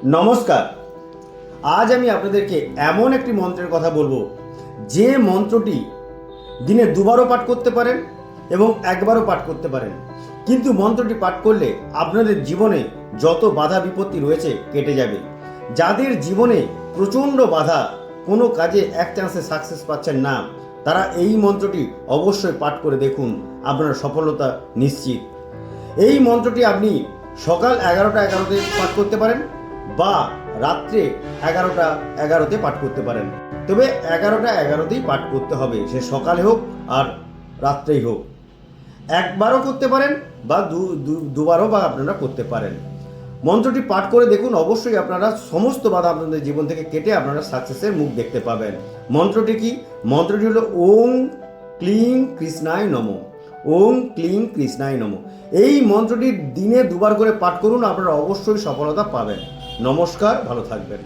নমস্কার। আজ আমি আপনাদেরকে এমন একটি মন্ত্রের কথা বলবো যে মন্ত্রটি দিনে দুবারও পাঠ করতে পারেন এবং একবারও পাঠ করতে পারেন, কিন্তু মন্ত্রটি পাঠ করলে আপনাদের জীবনে যত বাধা বিপত্তি রয়েছে কেটে যাবে। যাদের জীবনে প্রচণ্ড বাধা, কোনো কাজে এক চান্সে সাকসেস পাচ্ছেন না, তারা এই মন্ত্রটি অবশ্যই পাঠ করে দেখুন, আপনার সফলতা নিশ্চিত। এই মন্ত্রটি আপনি সকাল 11টা 11তে পাঠ করতে পারেন বা রাত্রে 11টা 11তে পাঠ করতে পারেন। তবে 11টা 11তেই পাঠ করতে হবে, সে সকালে হোক আর রাত্রেই হোক। একবারও করতে পারেন বা দুবারও বা আপনারা করতে পারেন। মন্ত্রটি পাঠ করে দেখুন, অবশ্যই আপনারা সমস্ত বাধা আপনাদের জীবন থেকে কেটে আপনারা সাকসেসের মুখ দেখতে পাবেন। মন্ত্রটি কি? মন্ত্রটি হলো ওং ক্লিং কৃষ্ণায় নমঃ। ওং ক্লিং কৃষ্ণায় নমঃ। এই মন্ত্রটি দিনে দুবার করে পাঠ করুন, আপনারা অবশ্যই সফলতা পাবেন। নমস্কার, ভালো থাকবেন।